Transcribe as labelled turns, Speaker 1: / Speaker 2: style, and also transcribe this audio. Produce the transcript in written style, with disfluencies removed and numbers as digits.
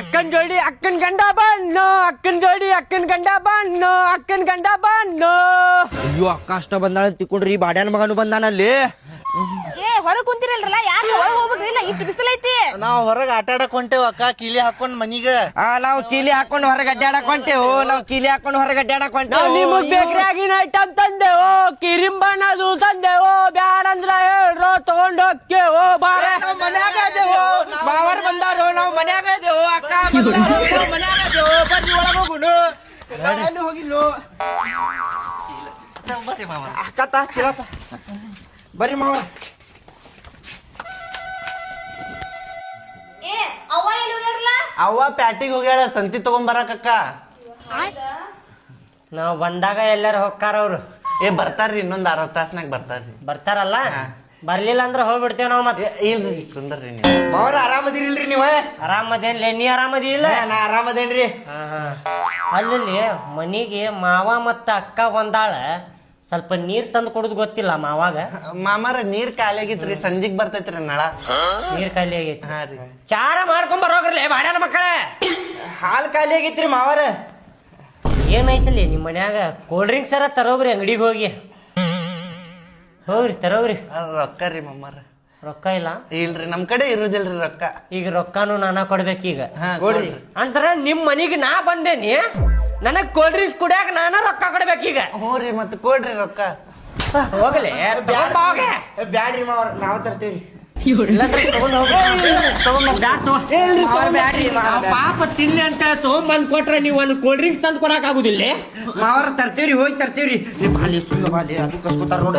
Speaker 1: ಅಕ್ಕನ್ ಜೋಡಿ ಅಕ್ಕನ್ ಗಂಡ ಬಣ್ಣು ಅಕ್ಕನ್ ಜೋಡಿ ಅಕ್ಕನ್ ಗಂಡ ಬಣ್ಣು ಅಕ್ಕನ್ ಗಂಡ ಬಣ್ಣು.
Speaker 2: ಅಯ್ಯೋ ಅಕ್ಕ ಅಷ್ಟ ಬಂದಾಳ ತಿಕ್ಕೊಂಡ್ರಿ ಬಾಡ್ಯಾನ ಮಗನು ಬಂದಾನಲ್ಲಿ.
Speaker 3: ಏ ಹೊರಗ್ ಕುಂತಿರಲ್ರಲ್ಲ ಯಾಕೆ ಹೊರಗ್ ಹೋಗ್ಬೇಕ್ರಿಲ್ಲ ಇಷ್ಟು ಬಿಸಿಲೈತಿ.
Speaker 4: ನಾವ್ ಹೊರಗ್ ಆಟ ಆಡಕ್ ಹೊಂಟೇವ್ ಅಕ್ಕ ಕೀಲಿ ಹಾಕೊಂಡ್ ಮನಿಗ.
Speaker 2: ನಾವು ಕೀಲಿ ಹಾಕೊಂಡ್ ಹೊರಗೆ ಅಡ್ಡಾಡಕ್ ಹೊಂಟೇವು. ನಾವು ಕೀಲಿ ಹಾಕೊಂಡ್ ಹೊರಗೆ ಅಡ್ಡಾಡಕ್ ಹೊಂಟೇವು.
Speaker 1: ನಿಮಗ್ ಬೇಕ್ರಿ ಆಗಿನ ಐಟಮ್ ತಂದೆವು, ಕಿರಿಂಬಣ್ಣದು ತಂದೆವು. ಬ್ಯಾಡ ಅಂದ್ರ ಹೇಳ್ರು ತಗೊಂಡ್ ಹೋಗ್ತೇವು.
Speaker 2: ಮನ್ಯಾಗ ಅದೇವು ಮಾವರ್ ಬಂದಾರು, ನಾವು ಮನ್ಯಾಗ ಅದೇವು. ಅಕ್ಕ ಬಂದಾರು, ಮನ್ಯಾಗ ಅದೇವು. ಬರ್ರಿ ಒಳಗ ಹೋಗುನು. ಅಲ್ಲಿ ಹೋಗಿಲ್ಲು ಅಕ್ಕ ತಾ ಚಿರತ ಬರ್ರಿ ಮಾವ.
Speaker 3: ಏ ಅವ್ವ ಎಲ್ಲಿ ಹೋಗ್ಯಾರಲ್ಲ?
Speaker 4: ಅವ್ವ ಪ್ಯಾಟಿಗ್ ಹೋಗ್ಯಾಳ ಸಂತಿ ತಗೊಂಡ್ ಬರಾಕಕ್ಕ.
Speaker 1: ನಾವ್ ಬಂದಾಗ ಎಲ್ಲಾರು ಹೊಕ್ಕಾರ ಅವ್ರು.
Speaker 4: ಬರ್ತಾರ್ರಿ ಇನ್ನೊಂದ್ ಅರ್ಧ ತಾಸ್ನಾಗ ಬರ್ತಾರ್ರಿ.
Speaker 1: ಬರ್ತಾರಲ್ಲ, ಬರ್ಲಿಲ್ಲ ಅಂದ್ರ ಹೋಗ್ಬಿಡ್ತೇವ್ ನಾವ್. ಮತ್ತೆ
Speaker 4: ಇಲ್ರಿ ಕುಂದರ್ರಿ ನೀವು.
Speaker 2: ಮಾವರ ಆರಾಮದಿರಿಲ್ರಿ ನೀವ?
Speaker 1: ಆರಾಮದೇನ್ಲೇ, ನೀ ಆರಾಮದಿ ಇಲ್ಲ?
Speaker 2: ನಾ ಆರಾಮದೇನ್ರಿ.
Speaker 1: ಅಲ್ಲಿ ಮನಿಗೆ ಮಾವ ಮತ್ತ ಅಕ್ಕ ಬಂದಾಳ. ಸ್ವಲ್ಪ ನೀರ್ ತಂದು ಕೊಡುದು ಗೊತ್ತಿಲ್ಲ ಮಾವಾಗ.
Speaker 4: ಮಾಮಾರ ನೀರ್ ಖಾಲಿ ಆಗಿತ್ರಿ, ಸಂಜಿಗ್ ಬರ್ತೈತ್ರಿ ನಳ.
Speaker 1: ನೀರ್ ಖಾಲಿ ಆಗೈತಿ.
Speaker 4: ಹಾ ರೀ.
Speaker 1: ಚಾರ ಮಾಡ್ಕೊಂಡ್ ಬರೋಗ್ರಲ್ಲೇ ಬಾಡ್ಯಾನ ಮಕ್ಕಳ.
Speaker 2: ಹಾಲ್ ಖಾಲಿ ಆಗೈತ್ರಿ ಮಾವರ.
Speaker 1: ಏನೈತಲ್ಲಿ ನಿಮ್ ಮನ್ಯಾಗ? ಕೋಲ್ಡ್ ಡ್ರಿಂಕ್ಸ್ ಅರ ತರೋಗ್ರಿ ಅಂಗಡಿಗೆ ಹೋಗಿ. ಹೋಗ್ರಿ ತರೋಗ್ರಿ.
Speaker 4: ರೊಕ್ಕ ರೀ ಮಾಮಾರ.
Speaker 1: ರೊಕ್ಕ ಇಲ್ಲ?
Speaker 4: ಇಲ್ರಿ ನಮ್ ಕಡೆ ಇರುದಿಲ್ರಿ ರೊಕ್ಕ.
Speaker 1: ಈಗ ರೊಕ್ಕನು ನಾನ ಕೊಡ್ಬೇಕೀಗ.
Speaker 4: ಕೊಡ್ರಿ.
Speaker 1: ಅಂದ್ರ ನಿಮ್ ಮನಿಗೆ ನಾ ಬಂದೇನಿ, ನನಗ್ ಕೋಲ್ಡ್ ಡ್ರಿಂಕ್ಸ್ ಕುಡಿಯಾಕ ನಾನ ರೊಕ್ಕ ಕೊಡ್ಬೇಕೀಗ.
Speaker 4: ಹ್ಞೂ ರೀ ಮತ್ ಕೊಡ್ರಿ ರೊಕ್ಕ.
Speaker 1: ಹೋಗ್ಲಿ
Speaker 2: ಬ್ಯಾಡ್ರಿ ಮಾವರ, ನಾವ್ ತರ್ತೀವಿ.
Speaker 1: ಪಾಪ ತಿನ್ನಿ ಅಂತ ತಗೊಂಬಂದ್ ಕೊಟ್ರೆ ನೀವು ಒಂದು ಕೋಲ್ಡ್ ಡ್ರಿಂಕ್ಸ್ ತಂದು ಕೊಡಕ್ ಆಗುದಿಲ್ಲ.
Speaker 2: ಮಾವರ ತರ್ತೀವ್ರಿ, ಹೋಗಿ ತರ್ತೀವ್ರಿ. ಬಾಲಿ ಸುಳ್ಳು ಬಾಲಿ ಅದು ಕಸ್ಕೊತಾರ ನೋಡ.